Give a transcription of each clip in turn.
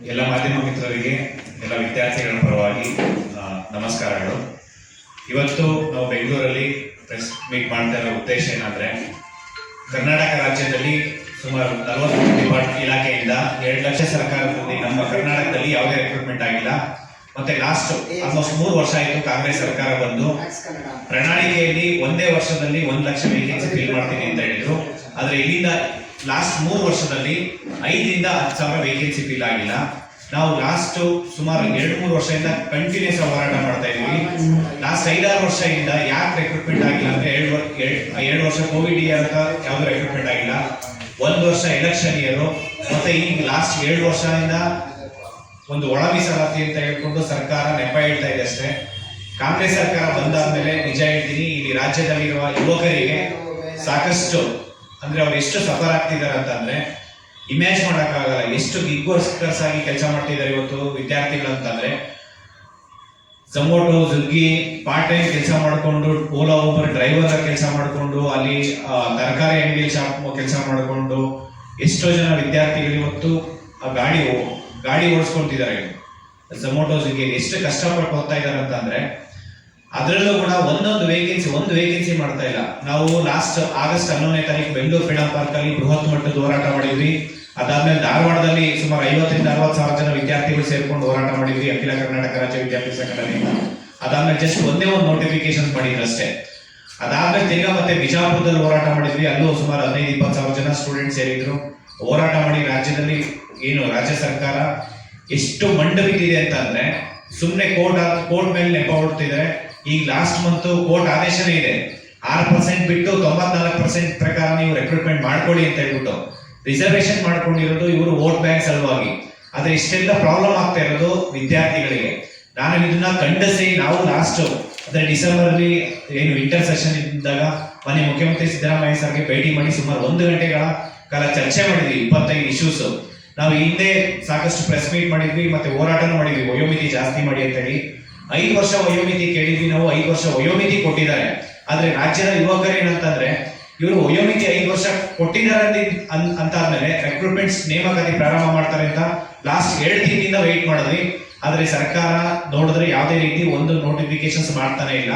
ಎಲ್ಲ ಮಾಧ್ಯಮ ಮಿತ್ರರಿಗೆ, ಎಲ್ಲ ವಿದ್ಯಾರ್ಥಿಗಳ ಪರವಾಗಿ ನಮಸ್ಕಾರಗಳು. ಇವತ್ತು ನಾವು ಬೆಂಗಳೂರಲ್ಲಿ ಪ್ರೆಸ್ ಮೀಟ್ ಮಾಡ್ತಾ ಇರೋ ಉದ್ದೇಶ ಏನಂದ್ರೆ, ಕರ್ನಾಟಕ ರಾಜ್ಯದಲ್ಲಿ ಸುಮಾರು 40 ಇಲಾಖೆಯಿಂದ 2 ಲಕ್ಷ ಸರ್ಕಾರದಲ್ಲಿ ನಮ್ಮ ಕರ್ನಾಟಕದಲ್ಲಿ ಯಾವುದೇ ರಿಕ್ರೂಟ್ಮೆಂಟ್ ಆಗಿಲ್ಲ. ಮತ್ತೆ ಲಾಸ್ಟ್ ಆಲ್ಮೋಸ್ಟ್ 3 ವರ್ಷ ಆಯಿತು ಕಾಂಗ್ರೆಸ್ ಸರ್ಕಾರ ಬಂದು. ಪ್ರಣಾಳಿಕೆಯಲ್ಲಿ ಒಂದೇ ವರ್ಷದಲ್ಲಿ 1 ಲಕ್ಷ ವೇಕೆನ್ಸಿ ಫಿಲ್ ಮಾಡ್ತೀನಿ ಅಂತ ಹೇಳಿದ್ರು. ಆದ್ರೆ ಇಲ್ಲಿಂದ ಲಾಸ್ಟ್ 3 ವರ್ಷದಲ್ಲಿ 5ರಿಂದ 10,000 ವೇಕೆನ್ಸಿ ಫಿಲ್ ಆಗಿಲ್ಲ. ನಾವು ಲಾಸ್ಟ್ ಸುಮಾರು 2-3 ವರ್ಷದಿಂದ ಕಂಟಿನ್ಯೂಸ್ ಹೋರಾಟ ಮಾಡ್ತಾ ಇದೀವಿ. ಲಾಸ್ಟ್ 5-6 ವರ್ಷದಿಂದ ಯಾಕೆ ರಿಕ್ರೂಟ್ಮೆಂಟ್ ಆಗಿಲ್ಲ ಅಂದ್ರೆ, 2 ವರ್ಷ ಕೋವಿಡ್ ಇಯರ್ ಯಾವ್ದು ರಿಕ್ರೂಟ್ಮೆಂಟ್ ಆಗಿಲ್ಲ, 1 ವರ್ಷ ಎಲೆಕ್ಷನ್ ಇಯರ್, ಮತ್ತೆ ಈಗ ಲಾಸ್ಟ್ 7 ವರ್ಷದಿಂದ ಒಂದು ಒಳ ಮೀಸಲಾತಿ ಅಂತ ಹೇಳ್ಕೊಂಡು ಸರ್ಕಾರ ನೆಪ ಹೇಳ್ತಾ ಇದೆ ಅಷ್ಟೇ. ಕಾಂಗ್ರೆಸ್ ಸರ್ಕಾರ ಬಂದಾದ್ಮೇಲೆ ನಿಜ ಹೇಳ್ತೀನಿ, ಇಲ್ಲಿ ರಾಜ್ಯದಲ್ಲಿರುವ ಯುವಕರಿಗೆ ಸಾಕಷ್ಟು ಅಂದ್ರೆ ಅವ್ರು ಎಷ್ಟು ಸಫರ್ ಆಗ್ತಿದ್ದಾರೆ ಅಂತಂದ್ರೆ ಇಮ್ಯಾಜ್ ಮಾಡಕ್ಕಾಗಲ್ಲ. ಎಷ್ಟು ಗಿಗ್ ವರ್ಕರ್ಸ್ ಆಗಿ ಕೆಲಸ ಮಾಡ್ತಿದ್ದಾರೆ ಇವತ್ತು ವಿದ್ಯಾರ್ಥಿಗಳು ಅಂತಂದ್ರೆ. ಝೊಮ್ಯಾಟೊ, ಸ್ವಿಗ್ಗಿ ಪಾರ್ಟ್ ಟೈಮ್ ಕೆಲಸ ಮಾಡಿಕೊಂಡು, ಓಲಾ ಊಬರ್ ಡ್ರೈವರ್ ಕೆಲಸ ಮಾಡಿಕೊಂಡು, ಅಲ್ಲಿ ತರಕಾರಿ ಅಂಗಡಿ ಶಾಪ್ ಕೆಲಸ ಮಾಡಿಕೊಂಡು ಎಷ್ಟೋ ಜನ ವಿದ್ಯಾರ್ಥಿಗಳು ಇವತ್ತು ಗಾಡಿ ಓಡಿಸ್ಕೊಳ್ತಿದ್ದಾರೆ. ಝೊಮ್ಯಾಟೊ, ಸ್ವಿಗ್ಗಿ ಎಷ್ಟು ಕಷ್ಟಪಟ್ಟು ಹೋಗ್ತಾ ಇದ್ದಾರೆ ಅಂತಂದ್ರೆ, ಅದರಲ್ಲೂ ಕೂಡ ಒಂದು ವೇಕೆನ್ಸಿ ಮಾಡ್ತಾ ಇಲ್ಲ. ನಾವು ಲಾಸ್ಟ್ ಆಗಸ್ಟ್ 11ನೇ ತಾರೀಕು ಬೆಂಗಳೂರು ಫ್ರೀಡಂ ಪಾರ್ಕ್ ಅಲ್ಲಿ ಬೃಹತ್ ಮಟ್ಟದ ಹೋರಾಟ ಮಾಡಿದ್ವಿ. ಅದಾದ್ಮೇಲೆ ಧಾರವಾಡದಲ್ಲಿ ಸುಮಾರು 50ರಿಂದ 60 ಸಾವಿರ ಜನ ವಿದ್ಯಾರ್ಥಿಗಳು ಸೇರ್ಕೊಂಡು ಹೋರಾಟ ಮಾಡಿದ್ವಿ ಅಖಿಲ ಕರ್ನಾಟಕ ರಾಜ್ಯ ವಿದ್ಯಾರ್ಥಿ ಸಂಘಟನೆಯಿಂದ. ಅದಾದ್ಮೇಲೆ ಜಸ್ಟ್ ಒಂದೇ ಒಂದು ನೋಟಿಫಿಕೇಶನ್ ಮಾಡಿದ್ರು ಅಷ್ಟೇ. ಅದಾದ್ಮೇಲೆ ತಿರ್ಗಾ ಮತ್ತೆ ಬಿಜಾಪುರದಲ್ಲಿ ಹೋರಾಟ ಮಾಡಿದ್ವಿ. ಅಲ್ಲೂ ಸುಮಾರು 15-20 ಸಾವಿರ ಜನ ಸ್ಟೂಡೆಂಟ್ ಸೇರಿದ್ರು. ಹೋರಾಟ ಮಾಡಿ ರಾಜ್ಯದಲ್ಲಿ ರಾಜ್ಯ ಸರ್ಕಾರ ಎಷ್ಟು ಮಂಡ ಬಿದ್ದಿದೆ ಅಂತ ಅಂದ್ರೆ, ಸುಮ್ಮನೆ ಕೋರ್ಟ್ ಮೇಲೆ ನೆಪ ಹೊಡ್ತಿದ್ದಾರೆ. ಈಗ ಲಾಸ್ಟ್ ಮಂತ್ ಕೋರ್ಟ್ ಆದೇಶನೇ ಇದೆ, 6% ಬಿಟ್ಟು 94% ಪ್ರಕಾರ ನೀವು ರಿಕ್ರೂಟ್ಮೆಂಟ್ ಮಾಡ್ಕೊಳ್ಳಿ ಅಂತ ಹೇಳ್ಬಿಟ್ಟು ರಿಸರ್ವೇಶನ್ ಮಾಡ್ಕೊಂಡಿರೋದು ಇವರು ವೋಟ್ ಬ್ಯಾಂಕ್ ಸಲುವಾಗಿ. ಆದ್ರೆ ಇಷ್ಟೆಲ್ಲ ಪ್ರಾಬ್ಲಮ್ ಆಗ್ತಾ ಇರೋದು ವಿದ್ಯಾರ್ಥಿಗಳಿಗೆ. ನಾನು ಇದನ್ನ ಖಂಡಿಸಿ, ನಾವು ಲಾಸ್ಟ್ ಅಂದ್ರೆ ಡಿಸೆಂಬರ್ ಅಲ್ಲಿ ವಿಂಟರ್ ಸೆಷನ್ ಇದ್ದಾಗ ಮನೆ ಮುಖ್ಯಮಂತ್ರಿ ಸಿದ್ದರಾಮಯ್ಯ ಸರ್ಗೆ ಭೇಟಿ ಮಾಡಿ ಸುಮಾರು 1 ಗಂಟೆಗಳ ಕಾಲ ಚರ್ಚೆ ಮಾಡಿದ್ವಿ 25 ಇಶ್ಯೂಸ್. ನಾವು ಹಿಂದೆ ಸಾಕಷ್ಟು ಪ್ರೆಸ್ ಮೀಟ್ ಮಾಡಿದ್ವಿ, ಮತ್ತೆ ಹೋರಾಟನೂ ಮಾಡಿದ್ವಿ, ವಯೋಮಿತಿ ಜಾಸ್ತಿ ಮಾಡಿ ಅಂತ ಹೇಳಿ. 5 ವರ್ಷ ವಯೋಮಿತಿ ಕೇಳಿದ್ವಿ ನಾವು, 5 ವರ್ಷ ವಯೋಮಿತಿ ಕೊಟ್ಟಿದ್ದಾರೆ. ಆದ್ರೆ ರಾಜ್ಯದ ಯುವಕರು ಏನಂತಂದ್ರೆ, ಇವರು ವಯೋಮಿತಿ 5 ವರ್ಷ ಕೊಟ್ಟಿದ್ದಾರೆ ಅಂತಾದ್ಮೇಲೆ ರಿಕ್ರೂಟ್ಮೆಂಟ್ಸ್ ನೇಮಕಾತಿ ಪ್ರಾರಂಭ ಮಾಡ್ತಾರೆ ಅಂತ ಲಾಸ್ಟ್ 2 ತಿಂಗಳಿಂದ ವೆಯ್ಟ್ ಮಾಡಿದ್ವಿ. ಆದ್ರೆ ಸರ್ಕಾರ ನೋಡಿದ್ರೆ ಯಾವುದೇ ರೀತಿ ಒಂದು ನೋಟಿಫಿಕೇಶನ್ಸ್ ಮಾಡ್ತಾನೆ ಇಲ್ಲ.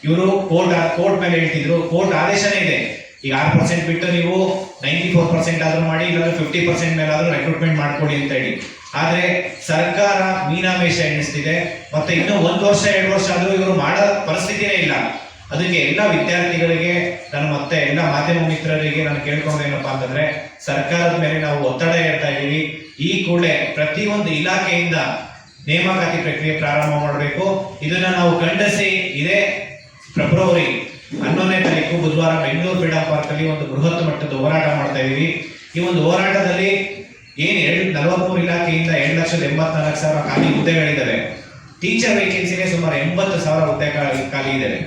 ಇವರು ಕೋರ್ಟ್ ಮೇಲೆ ಹೇಳ್ತಿದ್ರು, ಕೋರ್ಟ್ ಆದೇಶನೇ ಇದೆ, ಈಗ 6% ಬಿಟ್ಟು ನೀವು 94% ಆದ್ರೂ ಮಾಡಿ, ಇಲ್ಲಾಂದ್ರೆ 50% ಮೇಲಾದ್ರೂ ರಿಕ್ರೂಟ್ಮೆಂಟ್ ಮಾಡ್ಕೊಡಿ ಅಂತ ಹೇಳಿ. ಆದ್ರೆ ಸರ್ಕಾರ ಮೀನಾಮೇಷ ಎಣಿಸ್ತಿದೆ. ಮತ್ತೆ ಇನ್ನು 1 ವರ್ಷ 2 ವರ್ಷ ಆದ್ರೂ ಇವರು ಮಾಡೋ ಪರಿಸ್ಥಿತಿನೇ ಇಲ್ಲ. ಅದಕ್ಕೆ ಎಲ್ಲ ವಿದ್ಯಾರ್ಥಿಗಳಿಗೆ ಮತ್ತೆ ಎಲ್ಲ ಮಾಧ್ಯಮ ಮಿತ್ರರಿಗೆ ನಾನು ಕೇಳ್ಕೊಂಡೇನಪ್ಪಾ ಅಂತಂದ್ರೆ, ಸರ್ಕಾರದ ಮೇಲೆ ನಾವು ಒತ್ತಡ ಇರ್ತಾ ಇದೀವಿ. ಈ ಕೂಡಲೇ ಪ್ರತಿಯೊಂದು ಇಲಾಖೆಯಿಂದ ನೇಮಕಾತಿ ಪ್ರಕ್ರಿಯೆ ಪ್ರಾರಂಭ ಮಾಡಬೇಕು. ಇದನ್ನ ನಾವು ಖಂಡಿಸಿ ಇದೇ ಫೆಬ್ರವರಿ 11ನೇ ತಾರೀಕು ಬುಧವಾರ ಬೆಂಗಳೂರು ಫ್ರೀಡಂ ಪಾರ್ಕ್ ಅಲ್ಲಿ ಒಂದು ಬೃಹತ್ ಮಟ್ಟದ ಹೋರಾಟ ಮಾಡ್ತಾ ಇದೀವಿ. ಈ ಒಂದು ಹೋರಾಟದಲ್ಲಿ 43 ಇಲಾಖೆಯಿಂದ 2,84,000 ಖಾಲಿ ಹುದ್ದೆಗಳಿದ್ದಾವೆ. ಟೀಚರ್ ವೇಕೆನ್ಸಿನೇ ಸುಮಾರು 80,000 ಹುದ್ದೆ ಖಾಲಿ ಇದ್ದಾವೆ.